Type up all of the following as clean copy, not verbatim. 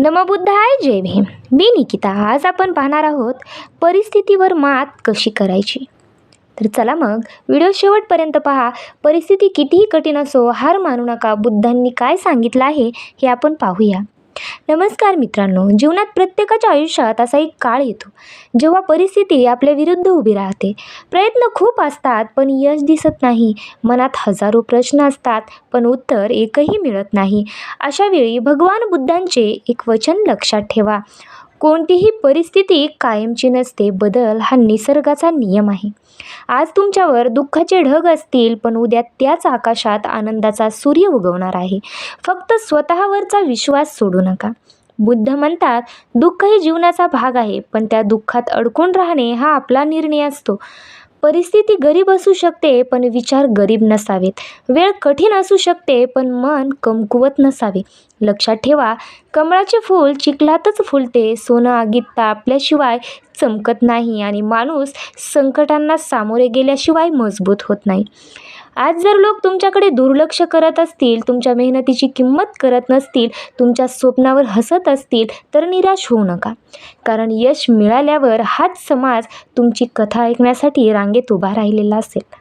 नमबुद्धाय जय भीम. मी निकिता. आज आपण पाहणार आहोत परिस्थितीवर मात कशी करायची. तर चला मग व्हिडिओ शेवटपर्यंत पहा. परिस्थिती कितीही कठीण असो हार मानू नका. बुद्धांनी काय सांगितलं आहे हे आपण पाहूया. नमस्कार मित्रांनो. जीवनात प्रत्येकाच्या आयुष्यात असा एक काळ येतो जेव्हा परिस्थिती आपल्या विरुद्ध उभी राहते. प्रयत्न खूप असतात पण यश दिसत नाही. मनात हजारो प्रश्न असतात पण उत्तर एकही मिळत नाही. अशा वेळी भगवान बुद्धांचे एक वचन लक्षात ठेवा. कोणतीही परिस्थिती कायमची नसते. बदल हा निसर्गाचा नियम आहे. आज तुमच्यावर दुःखाचे ढग असतील पण उद्या त्याच आकाशात आनंदाचा सूर्य उगवणार आहे. फक्त स्वतःवरचा विश्वास सोडू नका. बुद्ध म्हणतात, दुःख हे जीवनाचा भाग आहे पण त्या दुःखात अडकून राहणे हा आपला निर्णय असतो. परिस्थिती गरीब असू शकते पण विचार गरीब नसावेत. वेळ कठीण असू शकते पण मन कमकुवत नसावे. लक्षात ठेवा, कमळाचे फूल चिखलातच फुलते. सोनं आगीत तापल्याशिवाय चमकत नाही आणि माणूस संकटांना सामोरे गेल्याशिवाय मजबूत होत नाही. आज जर लोक तुमच्याकडे दुर्लक्ष करत असतील, तुमच्या मेहनतीची किंमत करत नसतील, तुमच्या स्वप्नावर हसत असतील तर निराश होऊ नका. कारण यश मिळाल्यावर हाच समाज तुमची कथा ऐकण्यासाठी रांगेत उभा राहिलेला असेल.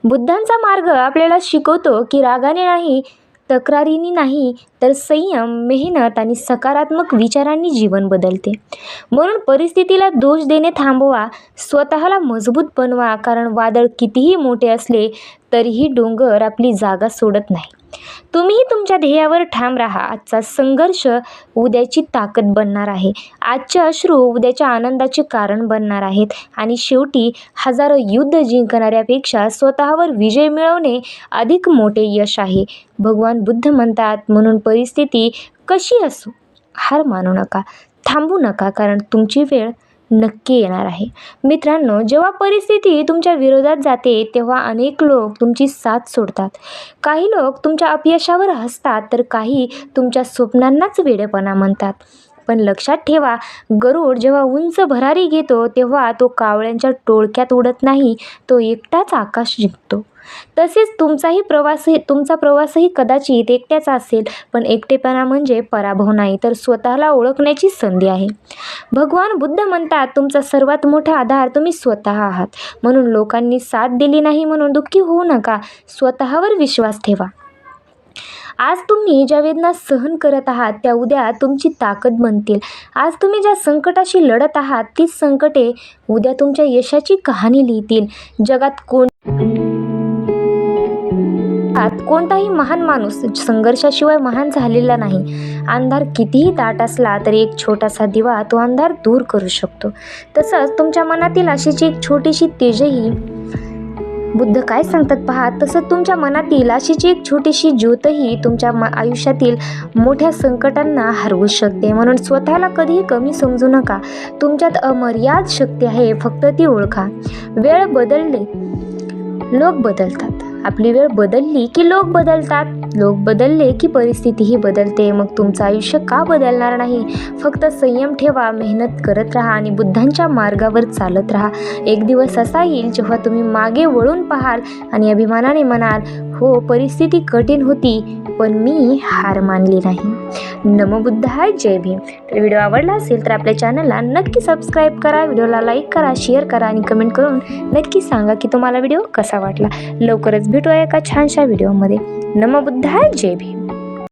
बुद्धांचा मार्ग आपल्याला शिकवतो की रागाने नाही, तक्रारीने नाही तर संयम, मेहनत आणि सकारात्मक विचारांनी जीवन बदलते. म्हणून परिस्थितीला दोष देणे थांबवा. स्वतःला मजबूत बनवा. कारण वादळ कितीही मोठे असले तरीही डोंगर आपली जागा सोडत नाही. तुम्हीही तुमच्या ध्येयावर ठाम राहा. आजचा संघर्ष उद्याची ताकद बनणार आहे. आजचे अश्रू उद्याच्या आनंदाचे कारण बनणार आहेत. आणि शेवटी हजारो युद्ध जिंकणाऱ्यापेक्षा स्वतःवर विजय मिळवणे अधिक मोठे यश आहे. भगवान बुद्ध म्हणतात, म्हणून परिस्थिती कशी असो हार मानू नका, थांबू नका. कारण तुमची वेळ नक्की येणार आहे. मित्रांनो, जेव्हा परिस्थिती तुमच्या विरोधात जाते तेव्हा अनेक लोक तुमची साथ सोडतात. काही लोक तुमच्या अपयशावर हसतात तर काही तुमच्या स्वप्नांनाच वेडेपणा म्हणतात. पण लक्षात ठेवा, गरुड जेव्हा उंच भरारी घेतो तेव्हा तो कावळ्यांच्या टोळक्यात उडत नाही, तो एकटाच आकाश जिंकतो. तसेच तुमचा प्रवासही कदाचित एकट्याचा असेल पण एकटेपणा म्हणजे पराभव नाही तर स्वतःला ओळखण्याची संधी आहे. भगवान बुद्ध म्हणतात, तुमचा सर्वात मोठा आधार तुम्ही स्वतः आहात. म्हणून लोकांनी साथ दिली नाही म्हणून दुःखी होऊ नका. स्वतःवर विश्वास ठेवा. आज तुम्ही ज्या वेदना सहन करत आहात त्या उद्या तुमची ताकद बनतील. आज तुम्ही ज्या संकटाशी लढत आहात तीच संकटे उद्या तुमच्या यशाची कहाणी लिहितील. जगात कोणताही महान माणूस संघर्षाशिवाय महान झालेला नाही. अंधार कितीही दाट असला तरी एक छोटासा दिवा तो अंधार दूर करू शकतो. तसंच तुमच्या मनातील आशेची एक छोटीशी तेजही, बुद्ध काय सांगतात पहा, तसंच तुमच्या मनातील आशेची एक छोटीशी ज्योतही तुमच्या आयुष्यातील मोठ्या संकटांना हरवू शकते. म्हणून स्वतःला कधीही कमी समजू नका. तुमच्यात अमर्याद शक्ती आहे, फक्त ती ओळखा. वेळ बदलले, लोक बदलतात. आपली वेळ बदलली की लोक बदलतात. लोक बदलले की परिस्थितीही बदलते. मग तुमचं आयुष्य का बदलणार नाही? फक्त संयम ठेवा, मेहनत करत राहा आणि बुद्धांच्या मार्गावर चालत राहा. एक दिवस असा येईल जेव्हा तुम्ही मागे वळून पाहाल आणि अभिमानाने म्हणाल, हो परिस्थिती कठीण होती पण मी हार मानली नाही. नमबुद्धाय जय भीम. तर व्हिडिओ आवडला असेल तर आपल्या चॅनलला नक्की सबस्क्राईब करा. व्हिडिओला लाईक करा, शेअर करा आणि कमेंट करून नक्की सांगा की तुम्हाला व्हिडिओ कसा वाटला. लवकरच भेटूया एका छानशा व्हिडिओमध्ये. नमबुद्धाय जय भीम.